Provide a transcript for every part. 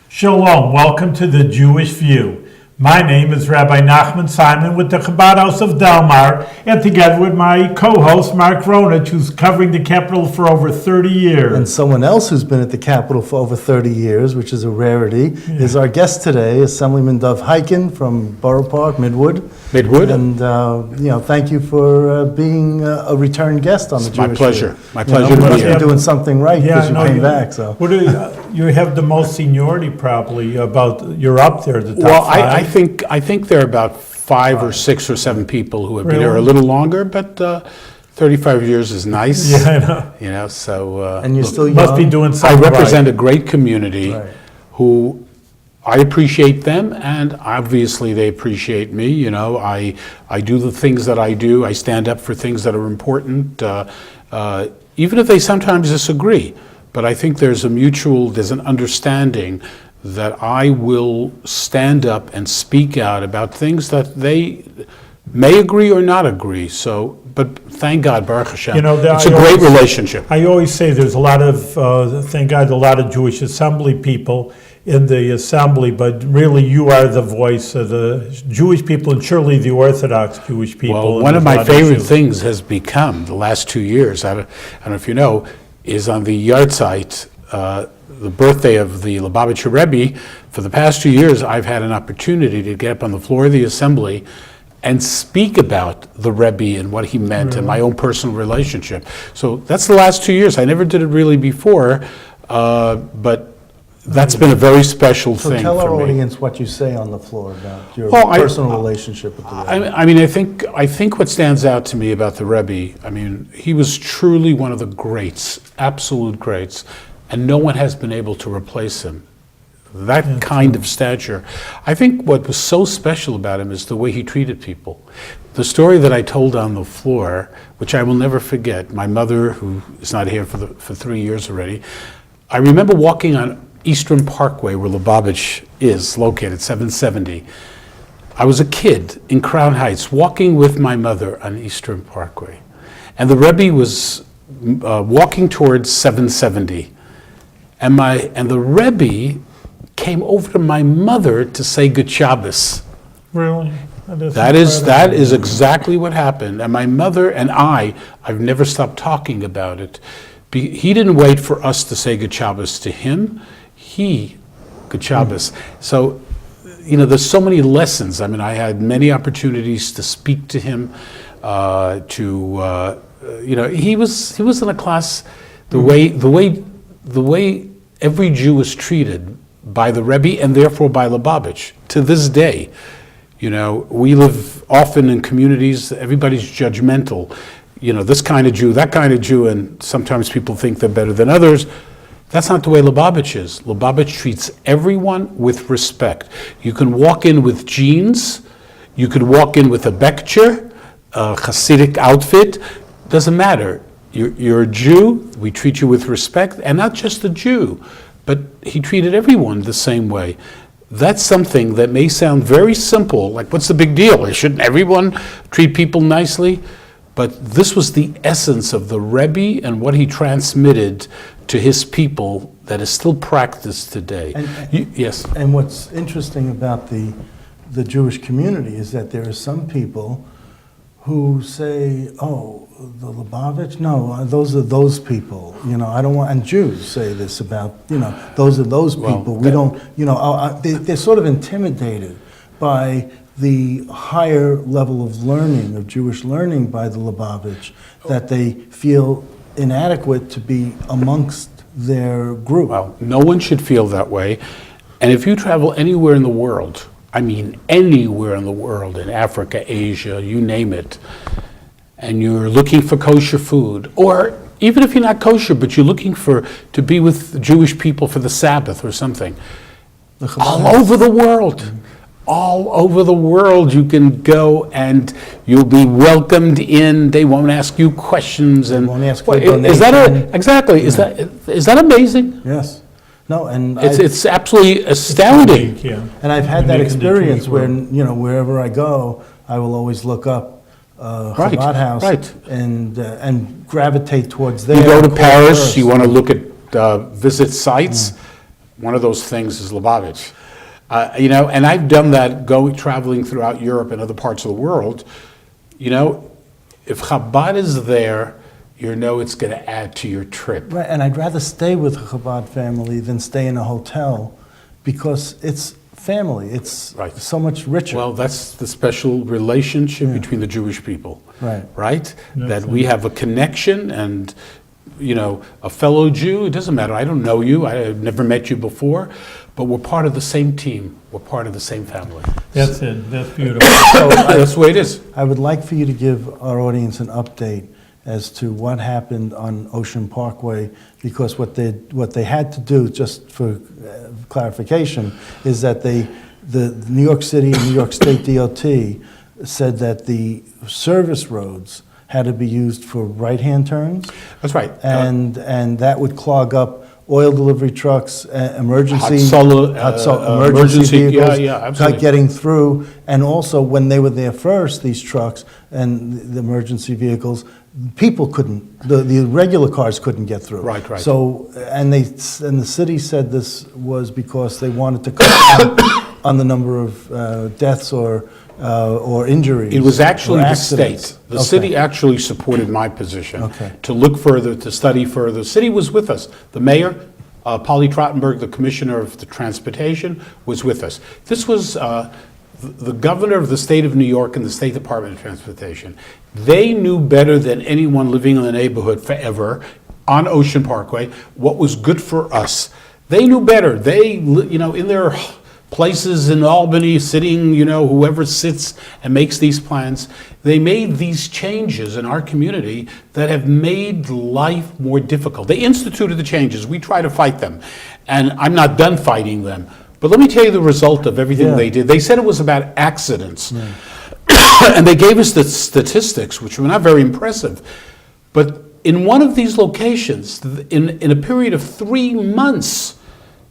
Shalom, welcome to the Jewish View. My name is Rabbi Nachman Simon with the Chabad House of Delmar, and together with my co-host Mark Ronich, who's covering the Capitol for over 30 years. And someone else who's been at the Capitol for over 30 years, which is a rarity, is our guest today, Assemblyman Hikind from Boro Park, Midwood. And, thank you for being a return guest on the Jewish View. My pleasure. My pleasure to be here. You're doing something right because you came back. So. You have the most seniority probably you're up there, the top Well, five. I think there are about 5 or 6 or 7 people who have been here a little longer, but 35 years is nice. Yeah, I know. You know, so and you're still young. Must be doing something I represent right. a great community who I appreciate them, and obviously they appreciate me. You know, I do the things that I do. I stand up for things that are important, even if they sometimes disagree. But I think there's an understanding that I will stand up and speak out about things that they may agree or not agree. So, but thank God, Baruch Hashem, it's a great relationship. I always say there's a lot of, thank God, a lot of Jewish assembly people in the assembly, but really you are the voice of the Jewish people and surely the Orthodox Jewish people. Well, one of my favorite things has become, the last 2 years, I don't know if you know, is on the Yartzeit, the birthday of the Lubavitcher Rebbe. For the past 2 years, I've had an opportunity to get up on the floor of the assembly and speak about the Rebbe and what he meant and my own personal relationship. So that's the last 2 years. I never did it really before, but that's been a very special thing for me. So tell our audience what you say on the floor about your personal relationship with the Rebbe. I mean, I think what stands out to me about the Rebbe, I mean, he was truly one of the greats, absolute greats, and no one has been able to replace him. That kind of stature. I think what was so special about him is the way he treated people. The story that I told on the floor, which I will never forget, my mother, who is not here for 3 years already, I remember walking on Eastern Parkway, where Lubavitch is located, 770. I was a kid in Crown Heights, walking with my mother on Eastern Parkway. And the Rebbe was walking towards 770. And the Rebbe came over to my mother to say Good Shabbos. Really? That is exactly what happened. And my mother and I've never stopped talking about it. He didn't wait for us to say Good Shabbos to him. Good Shabbos. So, you know, there's so many lessons. I mean, I had many opportunities to speak to him, he was in a class, the way every Jew is treated by the Rebbe and therefore by Lubavitch to this day. You know, we live often in communities, everybody's judgmental. You know, this kind of Jew, that kind of Jew, and sometimes people think they're better than others. That's not the way Lubavitch is. Lubavitch treats everyone with respect. You can walk in with jeans, you could walk in with a bekcher, a Hasidic outfit, doesn't matter. You're a Jew, we treat you with respect, and not just the Jew, but he treated everyone the same way. That's something that may sound very simple, like what's the big deal? Shouldn't everyone treat people nicely? But this was the essence of the Rebbe and what he transmitted to his people that is still practiced today. Yes? And what's interesting about the Jewish community is that there are some people who say, oh, the Lubavitch? No, those are those people. You know, I don't want, and Jews say this about, you know, those are those people. We don't, you know, they're sort of intimidated by the higher level of learning, of Jewish learning by the Lubavitch, that they feel inadequate to be amongst their group. Well, no one should feel that way. And if you travel anywhere in the world, I mean anywhere in the world, in Africa, Asia, you name it, and you're looking for kosher food, or even if you're not kosher, but you're looking to be with Jewish people for the Sabbath or something, all over the world. All over the world you can go and you'll be welcomed in. They won't ask you questions. And won't ask for is that exactly? Yeah. Is that amazing? Yes. No, and it's absolutely astounding. And I've had that experience where, you know, wherever I go, I will always look up Chabad House and gravitate towards there. You go to Paris, you want to look at visit sites. one of those things is Lubavitch. And I've done that traveling throughout Europe and other parts of the world. If Chabad is there, it's going to add to your trip. Right, and I'd rather stay with a Chabad family than stay in a hotel because it's family. It's Right. so much richer. Well, that's the special relationship between the Jewish people. Right? That we have a connection and, a fellow Jew, it doesn't matter, I don't know you, I've never met you before, but we're part of the same team, we're part of the same family. That's it, that's beautiful. So That's the way it is. I would like for you to give our audience an update as to what happened on Ocean Parkway, because what they had to do, just for clarification, is that the New York City and New York State DOT said that the service roads had to be used for right-hand turns, That's right. and that would clog up oil delivery trucks, emergency emergency, vehicles, yeah, absolutely. getting through. And also, when they were there first, these trucks and the emergency vehicles, people couldn't, the regular cars couldn't get through. Right. So, and the city said this was because they wanted to cut down on the number of deaths or injuries. It was actually or the accidents. state. The Okay. city actually supported my position. Okay. To look further, to study further. The city was with us. The mayor, Polly Trottenberg, the commissioner of the transportation, was with us. This was the governor of the state of New York and the State Department of Transportation. They knew better than anyone living in the neighborhood forever on Ocean Parkway what was good for us. They knew better. They, in their places in Albany, sitting, whoever sits and makes these plans, they made these changes in our community that have made life more difficult. They instituted the changes. We try to fight them. And I'm not done fighting them. But let me tell you the result of everything they did. They said it was about accidents. And they gave us the statistics, which were not very impressive. But in one of these locations, in a period of 3 months,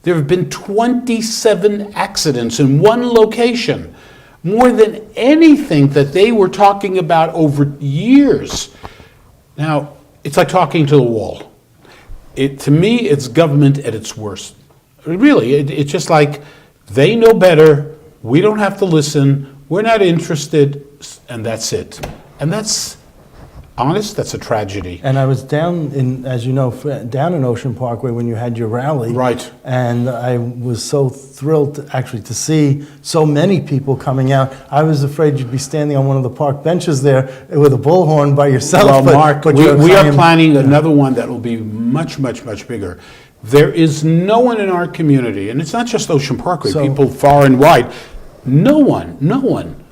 there have been 27 accidents in one location, more than anything that they were talking about over years. Now, it's like talking to the wall. To me, it's government at its worst. Really, it's just like they know better, we don't have to listen, we're not interested, and that's it. And that's honest, that's a tragedy. And I was down in, as you know, down in Ocean Parkway when you had your rally. Right. And I was so thrilled to see so many people coming out. I was afraid you'd be standing on one of the park benches there with a bullhorn by yourself. Well, Mark, but we are planning another one that will be much, much, much bigger. There is no one in our community, and it's not just Ocean Parkway, people far and wide, no one.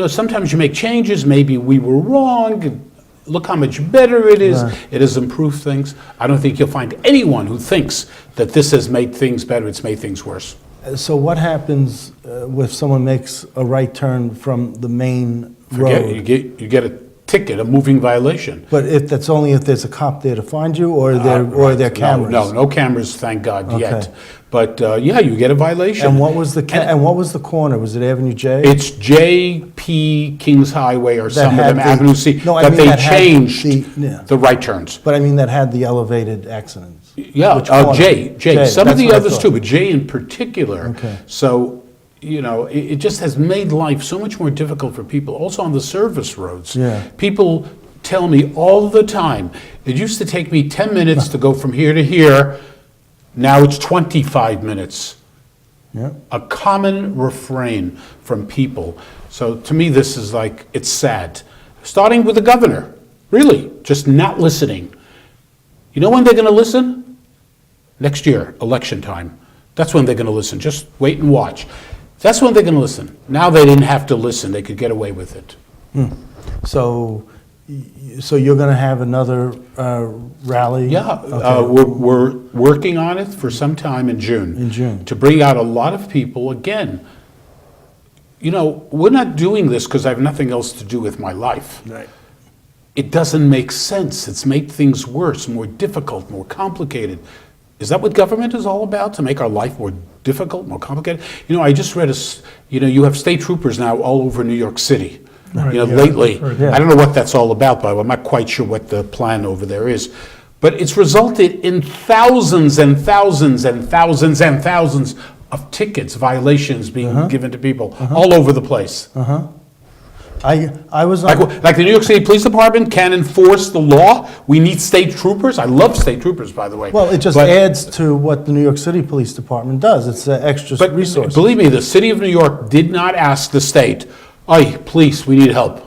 Sometimes you make changes, maybe we were wrong, look how much better it is. Right. It has improved things. I don't think you'll find anyone who thinks that this has made things better. It's made things worse. So what happens if someone makes a right turn from the main road? You get a ticket, a moving violation. But that's only if there's a cop there to find you, or there Right. cameras. No cameras, thank God, Okay. yet. But you get a violation. And what was the corner? Was it Avenue J? It's JP Kings Highway or some of had them, the- Avenue C, No, I that mean they that had changed the- the right turns. But I mean that had the elevated accidents. Yeah, Which corner? J. Some of that's the what I others thought. too, but J in particular. Okay. So, it just has made life so much more difficult for people. Also on the service roads. Yeah. People tell me all the time, it used to take me 10 minutes to go from here to here, now it's 25 minutes. Yeah. A common refrain from people. So to me, this is it's sad. Starting with the governor, really, just not listening. You know when they're going to listen? Next year, election time. That's when they're going to listen. Just wait and watch. That's when they're going to listen. Now they didn't have to listen. They could get away with it. So you're going to have another rally? Yeah, Okay. we're working on it for some time in June. In June. To bring out a lot of people. Again, we're not doing this because I have nothing else to do with my life. Right. It doesn't make sense. It's made things worse, more difficult, more complicated. Is that what government is all about, to make our life more difficult, more complicated? I just read you have state troopers now all over New York City. Right, yeah, Lately. I've heard that. I don't know what that's all about, but I'm not quite sure what the plan over there is. But it's resulted in thousands and thousands and thousands and thousands of tickets, violations being given to people all over the place. I was on. Like the New York City Police Department can enforce the law. We need state troopers. I love state troopers, by the way. Well, it just adds to what the New York City Police Department does. It's an extra But resource. believe me, the city of New York did not ask the state, "Oi, police, we need help."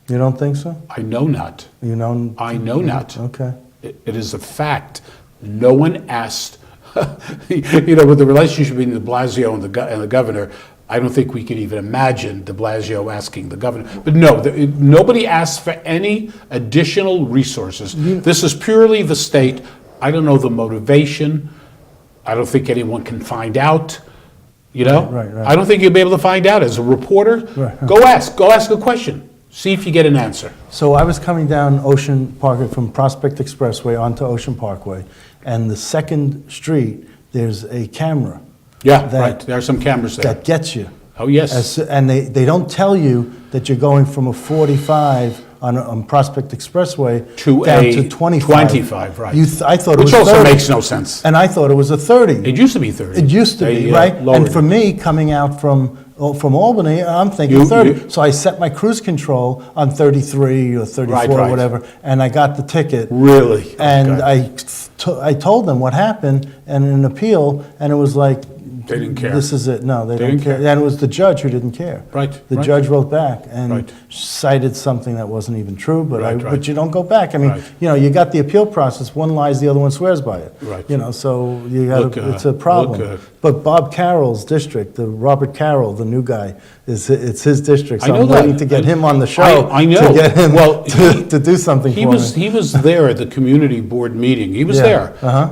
You don't think so? I know not. You know? I know not. Okay. It is a fact. No one asked, with the relationship between de Blasio and the governor, I don't think we can even imagine de Blasio asking the governor. But no, nobody asked for any additional resources. This is purely the state. I don't know the motivation. I don't think anyone can find out. Right. I don't think you'll be able to find out as a reporter. Right. Go ask a question. See if you get an answer. So I was coming down Ocean Parkway from Prospect Expressway onto Ocean Parkway, and the second street, there's a camera. Yeah, that- right. There are some cameras there. That gets you. Oh, yes. And they don't tell you that you're going from a 45 on Prospect Expressway To down a to 25. 25, right. I thought it was Which also 30. makes no sense. And I thought it was a 30. It used to be 30. It used to They, be, right? lowered And for it. me, coming out from Albany, I'm thinking You- 30. you- So I set my cruise control on 33 or 34 or right. whatever, and I got the ticket. Really? Oh, And God. I told them what happened and an appeal, and it was like, They didn't care. This is it. No, they don't didn't care. care. And it was the judge who didn't care. Right, The right. judge wrote back and Right. cited something that wasn't even true, but Right, right. but you don't go back. I mean, Right. you got the appeal process. One lies, the other one swears by it. Right. So you Look, got it's a problem. look, But Bob Carroll's district, the Robert Carroll, the new guy, it's his district. So I know I'm waiting that. to get him on the show. I know. To get him Well, to do something He for was me. he was there at the community board meeting. He was Yeah, there. uh-huh.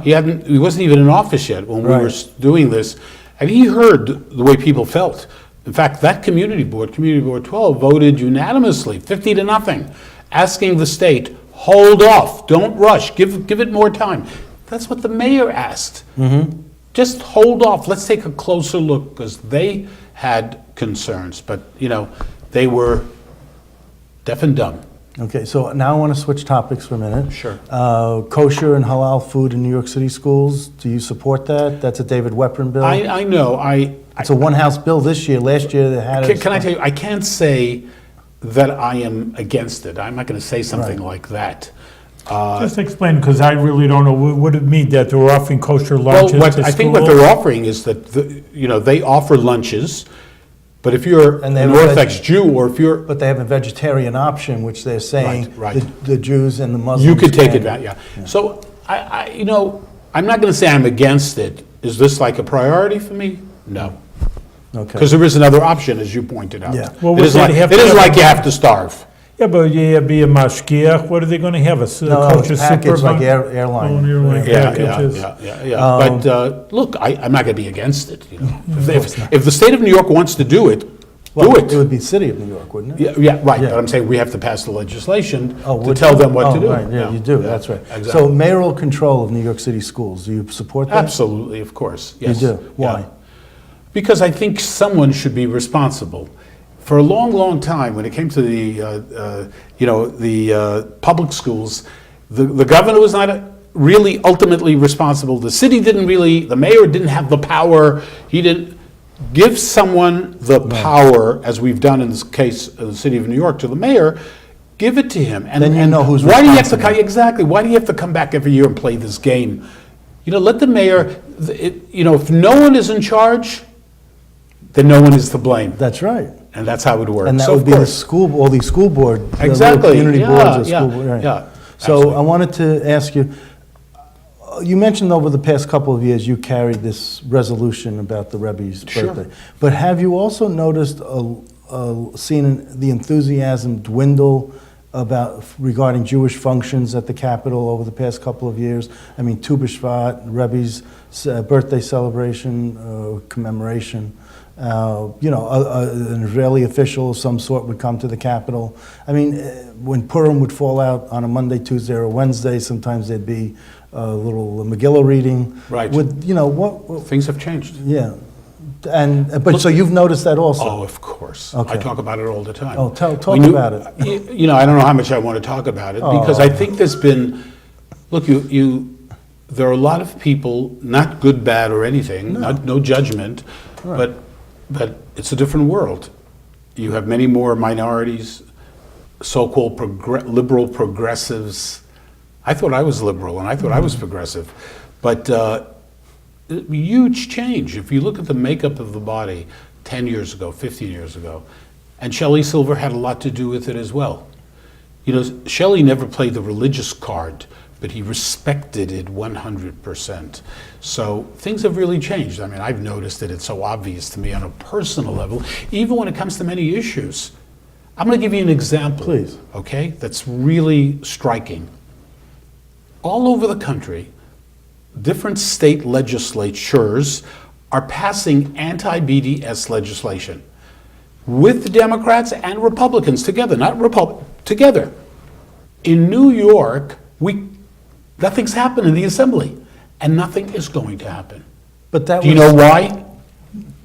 He wasn't even in office yet when we Right. were doing this, and he heard the way people felt. In fact, that community board 12, voted unanimously, 50-0, asking the state, hold off, don't rush, give it more time. That's what the mayor asked. Just hold off. Let's take a closer look, because they had concerns, but they were deaf and dumb. Okay, so now I want to switch topics for a minute. Sure. Kosher and halal food in New York City schools, do you support that? That's a David Weprin bill? I know. It's a one-house bill this year. Last year they had it. Can I tell you, I can't say that I am against it. I'm not going to say something like that. Just explain, because I really don't know, what would it mean that they're offering kosher Well, lunches to I think what schools? they're offering is that, they offer lunches, but if you're And they an have a Orthodox Jew, or if you're, But they have a vegetarian option, which they're saying Right, right. the Jews and the Muslims you could take can. advantage, yeah. So, I'm not going to say I'm against it. Is this like a priority for me? No. Okay. Because there is another option, as you pointed out. Yeah. Well, It what is they like have it to is have like a- you have to starve. Yeah, but be a mashgiach, what are they gonna have, a No, kosher it's packaged like supervisor? airline. Oh, an airline Yeah, packages. yeah. But look, I'm not going to be against it. If the state of New York wants to do it, Well, do it it. would be city of New York, wouldn't it? Yeah, right. Yeah. But I'm saying we have to pass the legislation to would tell you? them what to do. Right, yeah, you do, that's right. Exactly. So mayoral control of New York City schools, do you support that? Absolutely, of course. You Yes. do? Yeah. Why? Because I think someone should be responsible. For a long, long time, when it came to the public schools, the governor was not really ultimately responsible. The city the mayor didn't have the power. He didn't give someone the power, as we've done in this case of the city of New York, to the mayor. Give it to him. Then you know who's why do you have to responsible. exactly? Why do you have to come back every year and play this game? Let the mayor. If no one is in charge, then no one is to blame, That's right. and that's how it works. And that So, would of be the course. school, all these school board. the little Exactly, Community yeah, boards or yeah, school board, right. yeah, So absolutely. I wanted to ask you, you mentioned over the past couple of years you carried this resolution about the Rebbe's Sure. birthday. But have you also noticed, seen the enthusiasm dwindle regarding Jewish functions at the Capitol over the past couple of years? I mean, Tu B'Shvat, Rebbe's birthday celebration, commemoration. An Israeli official of some sort would come to the Capitol. I mean, when Purim would fall out on a Monday, Tuesday, or Wednesday, sometimes there'd be a little Megillah reading. Right. What? Things have changed. Yeah. But so you've noticed that also. Oh, of course. Okay. I talk about it all the time. Oh, talk We knew- about it. I don't know how much I want to talk about it, because I think there's been, Look, there are a lot of people, not good, bad, or anything, no judgment, but it's a different world. You have many more minorities, so-called liberal progressives. I thought I was liberal, and I thought I was progressive. But huge change. If you look at the makeup of the body 10 years ago, 15 years ago, and Shelley Silver had a lot to do with it as well. You know, Shelley never played the religious card, but he respected it 100%. So things have really changed. I mean, I've noticed that it's so obvious to me on a personal level, even when it comes to many issues. I'm going to give you an example, Please. Okay, that's really striking. All over the country, different state legislatures are passing anti-BDS legislation with Democrats and Republicans together, not together. In New York, nothing's happened in the Assembly, and nothing is going to happen. But that Do you know why?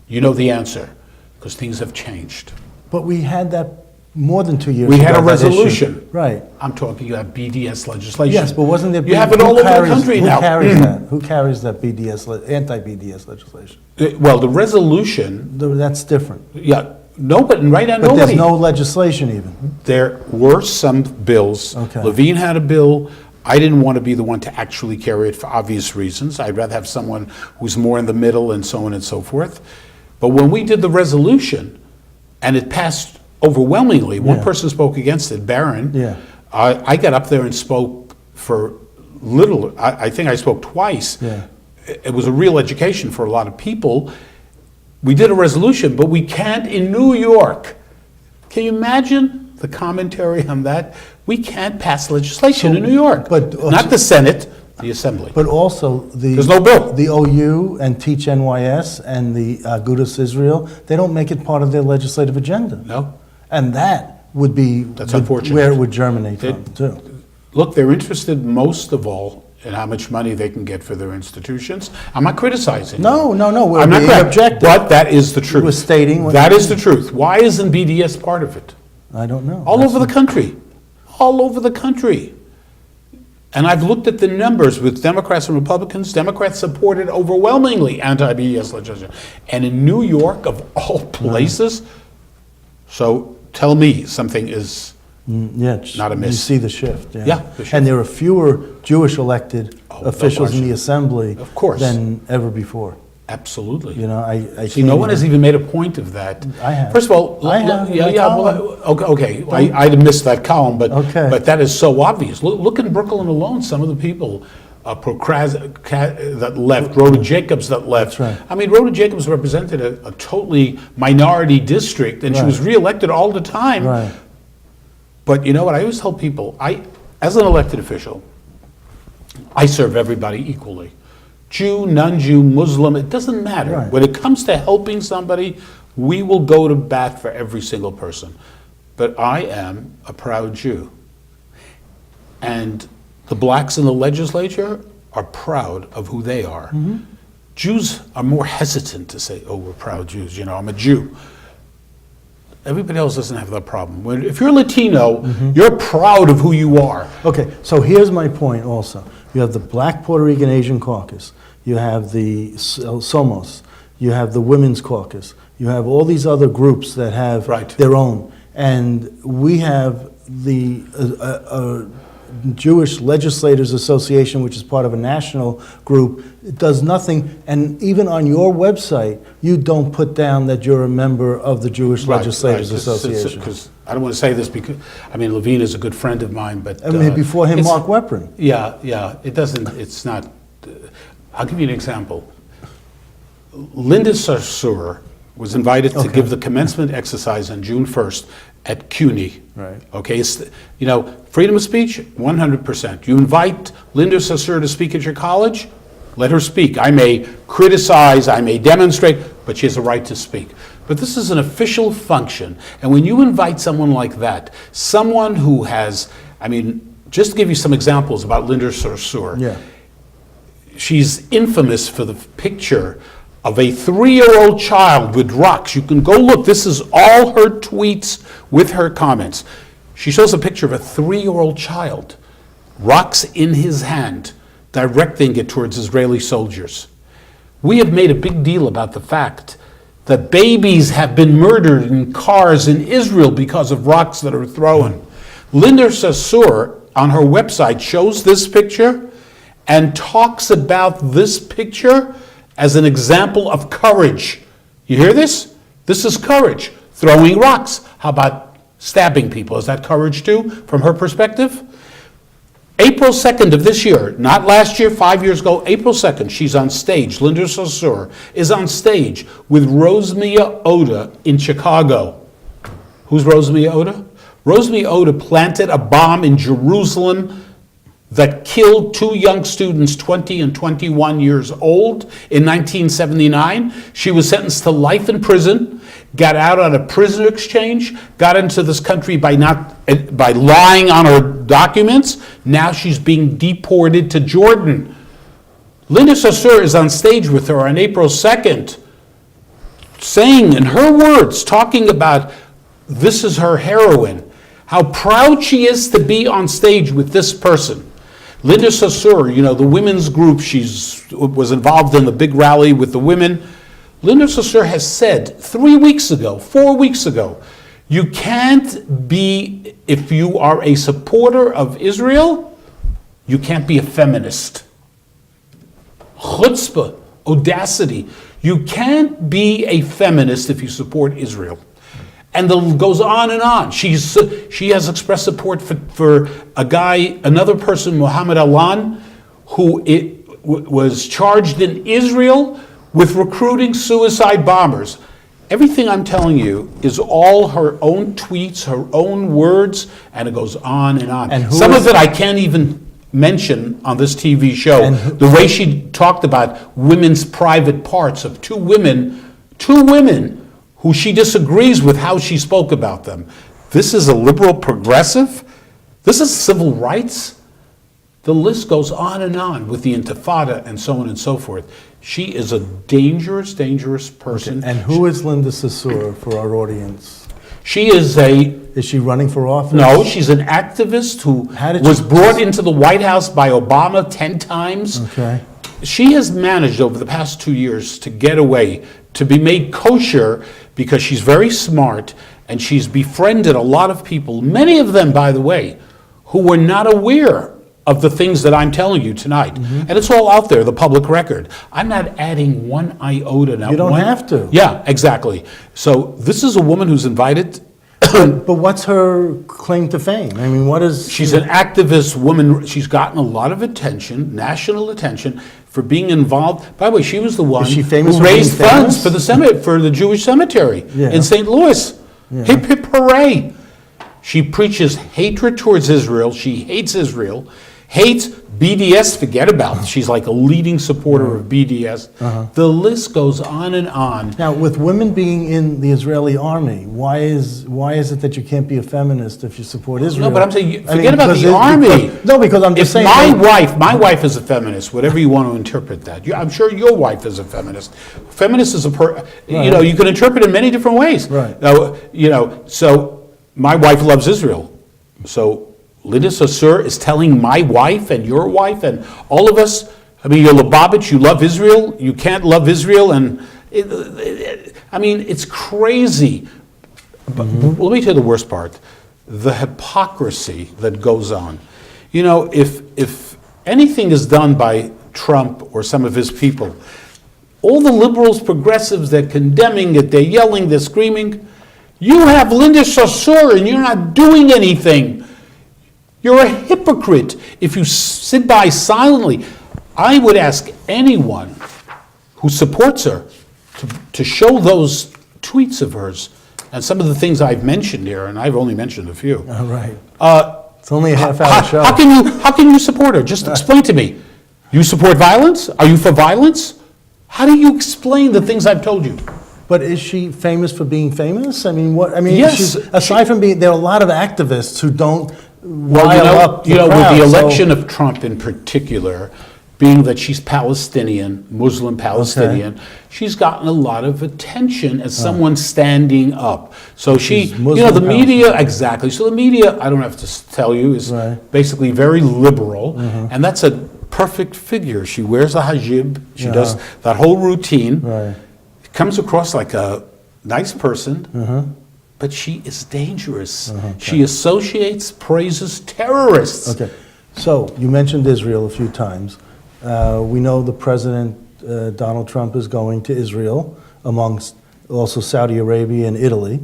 You know the answer, because things have changed. But we had that more than 2 years We ago. had a that issue. resolution. Right. I'm talking about BDS legislation. Yes, but wasn't there? You have it all over the country now. Who carries that? Who carries that anti-BDS legislation? Well, the resolution, That's different. yeah, no, but right now, But nobody. there's no legislation even. There were some bills. Okay. Levine had a bill. I didn't want to be the one to actually carry it for obvious reasons. I'd rather have someone who's more in the middle and so on and so forth. But when we did the resolution, and it passed overwhelmingly, one Yeah. person spoke against it, Barron. Yeah. I got up there and spoke for little, I think I spoke twice. Yeah. It was a real education for a lot of people. We did a resolution, but we can't in New York. Can you imagine the commentary on that? We can't pass legislation in New York. but- Not the Senate, the Assembly. But also There's no bill. The OU and Teach NYS and the Agudas Israel, they don't make it part of their legislative agenda. No? And that would be That's unfortunate. where it would germinate It- from, too. Look, they're interested most of all in how much money they can get for their institutions. I'm not criticizing. No, we're I'm not being correct, objective. but that is the truth. We're stating what- That is the truth. Why isn't BDS part of it? I don't know. All over the country. All over the country. And I've looked at the numbers with Democrats and Republicans. Democrats supported overwhelmingly anti-BDS legislation. And in New York, of all places, so tell me something is, Yeah, Not a miss. You see the shift, yeah. Yeah, the shift. And there are fewer Jewish elected Oh, officials in no the assembly Of course. than ever before. absolutely. You know, I See, can't no one has even- even made a point of that. I have. First of all, I have, yeah, in yeah, my well, okay, I'd missed that column, Okay. but that is so obvious. Look in Brooklyn alone, some of the people that left, Rhoda Jacobs that left. That's right. I mean, Rhoda Jacobs represented a totally minority district, and she was Right. reelected all the time. Right. But you know what, I always tell people, as an elected official, I serve everybody equally. Jew, non-Jew, Muslim, it doesn't matter. Right. When it comes to helping somebody, we will go to bat for every single person. But I am a proud Jew. And the blacks in the legislature are proud of who they are. Jews are more hesitant to say, oh, we're proud Jews, you know, I'm a Jew. Everybody else doesn't have that problem. If you're Latino, you're proud of who you are. Okay, so here's my point also. You have the Black Puerto Rican Asian Caucus, you have the Somos, you have the Women's Caucus, you have all these other groups that have Right. their own. And we have the Jewish Legislators Association, which is part of a national group. It does nothing, and even on your website, you don't put down that you're a member of the Jewish Legislators Association. Because I don't want to say this because, I mean, Levine is a good friend of mine, but. I mean, before him, it's- Mark Weprin. Yeah, it doesn't, it's not, I'll give you an example. Linda Sarsour was invited to give the commencement exercise on June 1st at CUNY. Right. Okay, you know, freedom of speech, 100%. You invite Linda Sarsour to speak at your college, let her speak. I may criticize, I may demonstrate, but she has a right to speak. But this is an official function, and when you invite someone like that, someone who has, I mean, just to give you some examples about Linda Sarsour. Yeah. She's infamous for the picture of a 3-year-old child with rocks. You can go look. This is all her tweets with her comments. She shows a picture of a 3-year-old child rocks in his hand, directing it towards Israeli soldiers. We have made a big deal about the fact that babies have been murdered in cars in Israel because of rocks that are thrown. Linda Sarsour on her website shows this picture and talks about this picture as an example of courage. You hear this? This is courage. Throwing rocks. How about stabbing people? Is that courage too, from her perspective? April 2nd of this year, not last year, 5 years ago, April 2nd, she's on stage. Linda Sarsour is on stage with Rosemia Oda in Chicago. Who's Rosemia Oda? Rosemia Oda planted a bomb in Jerusalem that killed 2 young students, 20 and 21 years old, in 1979. She was sentenced to life in prison, got out on a prisoner exchange, got into this country by lying on her documents. Now she's being deported to Jordan. Linda Sarsour is on stage with her on April 2nd, saying in her words, talking about this is her heroine, how proud she is to be on stage with this person. Linda Sarsour, you know, the women's group, was involved in the big rally with the women. Linda Sarsour has said 4 weeks ago, you can't be, if you are a supporter of Israel, you can't be a feminist. Chutzpah, audacity. You can't be a feminist if you support Israel. And it goes on and on. She has expressed support for another person, Mohammed Alan, who was charged in Israel with recruiting suicide bombers. Everything I'm telling you is all her own tweets, her own words, and it goes on and on. And some of it I can't even mention on this TV show. The way she talked about women's private parts of two women who she disagrees with how she spoke about them. This is a liberal progressive? This is civil rights? The list goes on and on with the Intifada and so on and so forth. She is a dangerous, dangerous person. And who is Linda Sarsour for our audience? She is Is she running for office? No, she's an activist who was brought into the White House by Obama 10 times. Okay. She has managed over the past 2 years to get away, to be made kosher, because she's very smart and she's befriended a lot of people, many of them, by the way, who were not aware of the things that I'm telling you tonight. Mm-hmm. And it's all out there, the public record. I'm not adding one iota now. You don't have to. Yeah, exactly. So this is a woman who's invited. But what's her claim to fame? I mean, what is... She's an activist woman. She's gotten a lot of attention, national attention, for being involved. By the way, she was the one Is she famous who for being raised funds famous? for the Jewish cemetery Yeah. in St. Louis. Yeah. Hip, hip, hooray. She preaches hatred towards Israel. She hates Israel, hates BDS, forget about it. She's like a leading supporter of BDS. Uh-huh. The list goes on and on. Now, with women being in the Israeli army, why is it that you can't be a feminist if you support Israel? No, but I'm saying, forget about the army. Because I'm just saying... My wife is a feminist, whatever you want to interpret that. I'm sure your wife is a feminist. Feminist is Right. you can interpret it in many different ways. Right. So my wife loves Israel. So Linda Sarsour is telling my wife and your wife and all of us, I mean, you're Lubavitch, you love Israel, you can't love Israel, and it's crazy. But let me tell you the worst part, the hypocrisy that goes on. You know, if anything is done by Trump or some of his people, all the liberals, progressives, they're condemning it, they're yelling, they're screaming. You have Linda Sarsour and you're not doing anything. You're a hypocrite if you sit by silently. I would ask anyone who supports her to show those tweets of hers and some of the things I've mentioned here, and I've only mentioned a few. All right. It's only a half-hour show. How can you support her? Just explain to me. You support violence? Are you for violence? How do you explain the things I've told you? But is she famous for being famous? I mean, Yes. Aside from being, there are a lot of activists who don't Well, rile up the crowd, with the so- election of Trump in particular, being that she's Palestinian, Muslim Palestinian, she's gotten a lot of attention as someone standing up. So She's the Muslim media, exactly. So the media, I don't have to tell you, is Right. basically very liberal, and that's a perfect figure. She wears the hijab, she does that whole routine, Right. comes across like a nice person, but she is dangerous. She associates, praises terrorists. Okay. So you mentioned Israel a few times. We know the President, Donald Trump, is going to Israel, amongst also Saudi Arabia and Italy.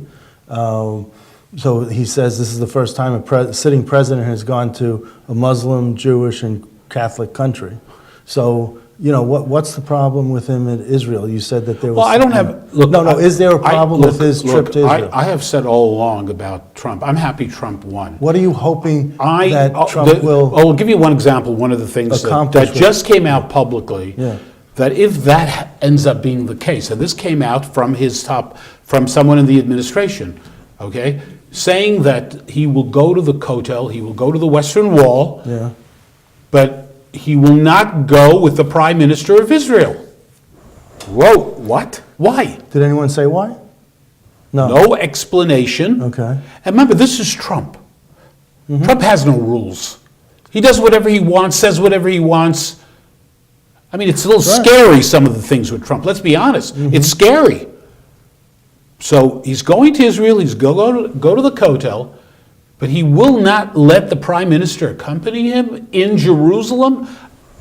So he says this is the first time a sitting president has gone to a Muslim, Jewish, and Catholic country. So, what's the problem with him in Israel? You said that there was... Well, I don't have... Look, No, is there a problem with his trip to Israel? I have said all along about Trump. I'm happy Trump won. What are you hoping that Trump will... I'll give you one example. One of the things that accomplish just came out publicly, Yeah. that if that ends up being the case, and this came out from from someone in the administration, okay, saying that he will go to the Kotel, he will go to the Western Wall, Yeah. but he will not go with the Prime Minister of Israel. Whoa, what? Why? Did anyone say why? No explanation. Okay. And remember, this is Trump. Trump has no rules. He does whatever he wants, says whatever he wants. I mean, it's a little scary, some of the things with Trump. Let's be honest. It's scary. So he's going to Israel, he's go to the Kotel, but he will not let the Prime Minister accompany him in Jerusalem?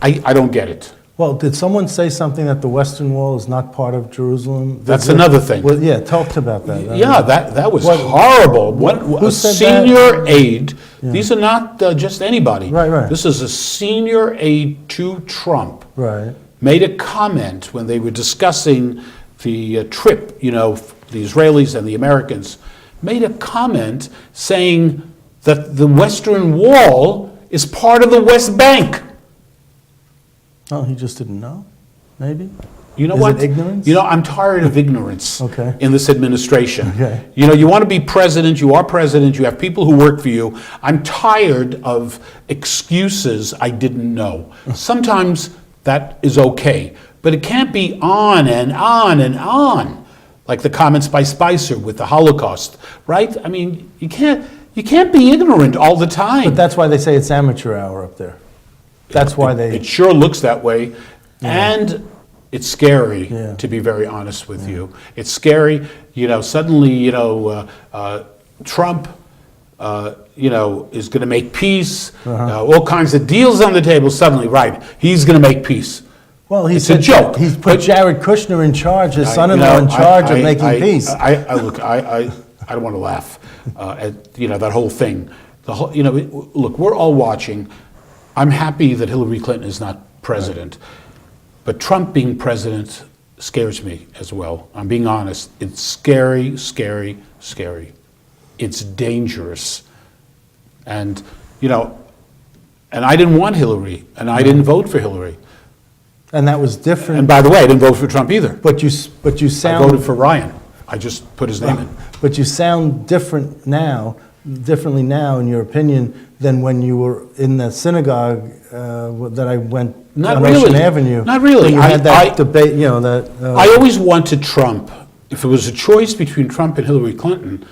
I don't get it. Well, did someone say something that the Western Wall is not part of Jerusalem? That's another thing. Well, yeah, talk about that. Yeah, that was What- horrible. who A said senior aide, these are not just anybody. Right. This is a senior aide to Trump. Right. Made a comment when they were discussing the trip, the Israelis and the Americans, made a comment saying that the Western Wall is part of the West Bank. Oh, he just didn't know, maybe? You know Is what? it ignorance? I'm tired of ignorance Okay. in this administration. Okay. You want to be president, you are president, you have people who work for you. I'm tired of excuses I didn't know. Sometimes that is okay, but it can't be on and on and on, like the comments by Spicer with the Holocaust, right? I mean, you can't be ignorant all the time. But that's why they say it's amateur hour up there. That's why they... It sure looks that way, and it's scary, Yeah. to be very honest with you. It's scary, suddenly, Trump, is going to make peace, all kinds of deals on the table suddenly, right, he's going to make peace. Well, It's a joke. He's put But- Jared Kushner in charge, his son-in-law in charge of making peace. I don't want to laugh at, that whole thing. Look, we're all watching. I'm happy that Hillary Clinton is not president, but Trump being president scares me as well. I'm being honest. It's scary, scary, scary. It's dangerous. And, and I didn't want Hillary, and I didn't vote for Hillary. And that was And different, by the way, I didn't vote for Trump either. but you I sound... voted for Ryan. I just put his name in. But you sound differently now, in your opinion, than when you were in the synagogue that I went Not on really. Ocean Avenue. Not really. When you had that I- debate, that... I always wanted Trump. If it was a choice between Trump and Hillary Clinton,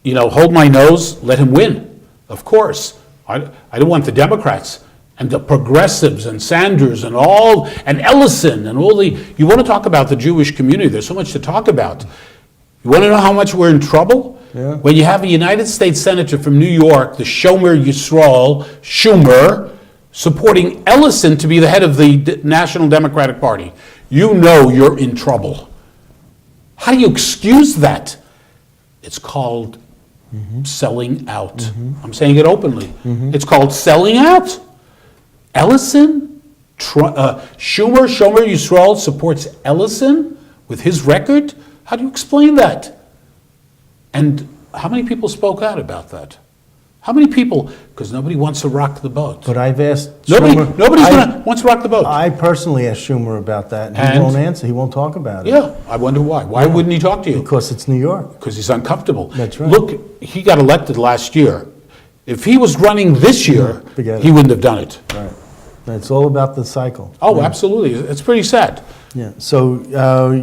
hold my nose, let him win. Of course. I didn't want the Democrats and the progressives and Sanders and Ellison and all the... You want to talk about the Jewish community, there's so much to talk about. You want to know how much we're in trouble? Yeah. When you have a United States Senator from New York, the Shomer Yisrael, Schumer, supporting Ellison to be the head of the National Democratic Party, you're in trouble. How do you excuse that? It's called selling out. I'm saying it openly. It's called selling out. Ellison, Shomer Yisrael supports Ellison with his record? How do you explain that? And how many people spoke out about that? How many people? Because nobody wants to rock the boat. But I've asked Nobody's Schumer... wants to rock the boat. I personally asked Schumer about that, and he And? won't answer. He won't talk about it. Yeah, I wonder why. Why wouldn't he talk to you? Because it's New York. Because he's uncomfortable. That's right. Look, he got elected last year. If he was running this year, Forget it. he wouldn't have done it. Right. It's all about the cycle. Oh, absolutely. It's pretty sad. Yeah, so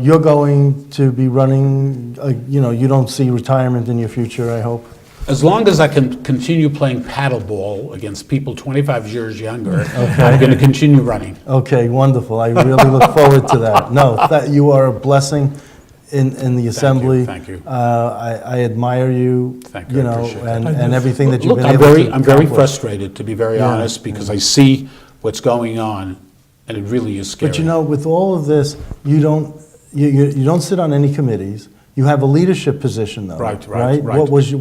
you're going to be running, you don't see retirement in your future, I hope? As long as I can continue playing paddleball against people 25 years younger, I'm going to continue running. Okay, wonderful. I really look forward to that. No, that you are a blessing in the assembly. Thank you. I admire you, Thank you, I appreciate that. and everything that you've Look, been I'm able to very, I'm very accomplish. frustrated, to be very honest, because I see what's going on, and it really is scary. But with all of this, you don't sit on any committees. You have a leadership position, though. Right. What's your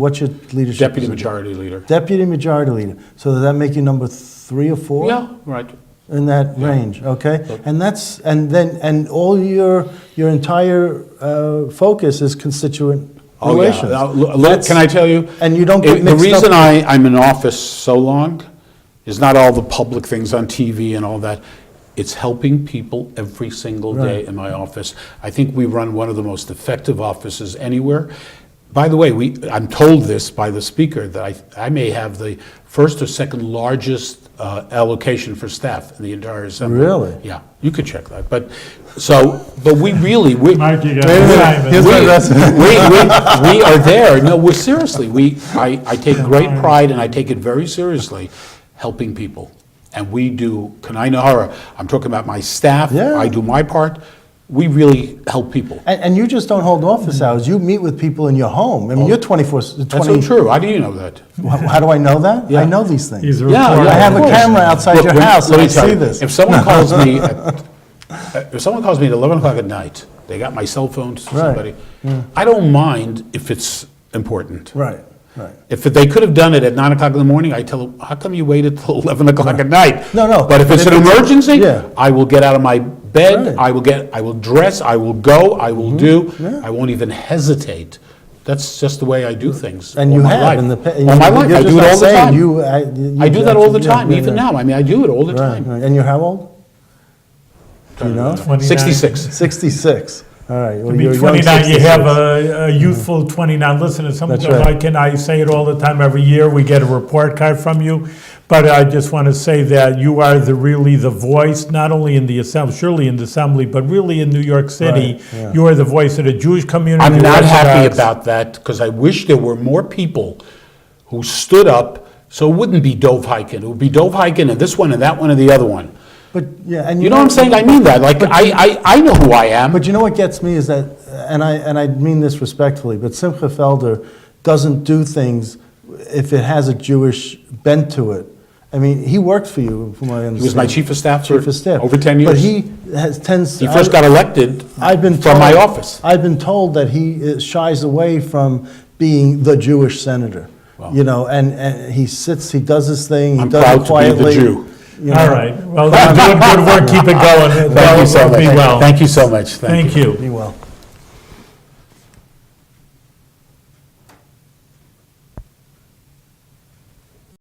leadership Deputy position? Majority Leader. Deputy Majority Leader. So does that make you number 3 or 4? Yeah, right. In that range, okay? And all your entire focus is constituent Oh, relations. yeah. Look, can I tell you? And you don't get The mixed up. reason I'm in office so long is not all the public things on TV and all that. It's helping people every single day Right. in my office. I think we run one of the most effective offices anywhere. By the way, I'm told this by the speaker that I may have the first or second largest allocation for staff in the entire assembly. Really? Yeah, you could check that. But we really, Mark, you got Simon. we are there. No, we're seriously. I take great pride, and I take it very seriously, helping people. And we do, I'm talking about my staff. Yeah. I do my part. We really help people. And you just don't hold office hours. You meet with people in your home. I mean, you're 24. That's so true. How do you know that? How do I know that? Yeah. I know these things. He's a Yeah, reporter. I have of a course. camera outside Look, your when- house, let and me I tell see you, this. If someone calls me at 11 o'clock at night, they got my cell phone to Right. somebody, I don't mind if it's important. Right. If they could have done it at 9 o'clock in the morning, I tell them, how come you waited till 11 o'clock at night? No. But if it's an emergency, Yeah. I will get out of my bed, Right. I will dress, I will go, I will do, Yeah. I won't even hesitate. That's just the way I do things. And all you my have life. in the All my life, you're I just do it not all the saying time. you I do that all the yeah, time, yeah, even yeah. now. I mean, I do it all the Right. time. And you're how old? Do you know? 29. 66. 66. All right. Well, To be you're a young 29, you have 66. a youthful 29. Listen, it's something That's right. I say it all the time. Every year, we get a report card from you. But I just want to say that you are really the voice, not only in the assembly, surely in the assembly, but really in New York City. Right, yeah. You are the voice of the Jewish community. I'm not happy Orthodox. about that, because I wish there were more people who stood up, so it wouldn't be Dov Hikind. It would be Dov Hikind and this one and that one and the other one. But yeah, and You know what I'm saying? I mean that. Like, I know who I am. But you know what gets me is that, and I mean this respectfully, but Simcha Felder doesn't do things if it has a Jewish bent to it. I mean, he worked for you, from what I understand. He was my chief of staff for Chief of staff. over 10 years. But he tends. He first got elected from my office. I've been told that he shies away from being the Jewish senator. Well. And he does his thing. I'm he does proud it to be the quietly. Jew. you know. All right. Well, you're doing good work. Keep it going. Thank you so much. Be well. Thank you so much. Thank you. Be well.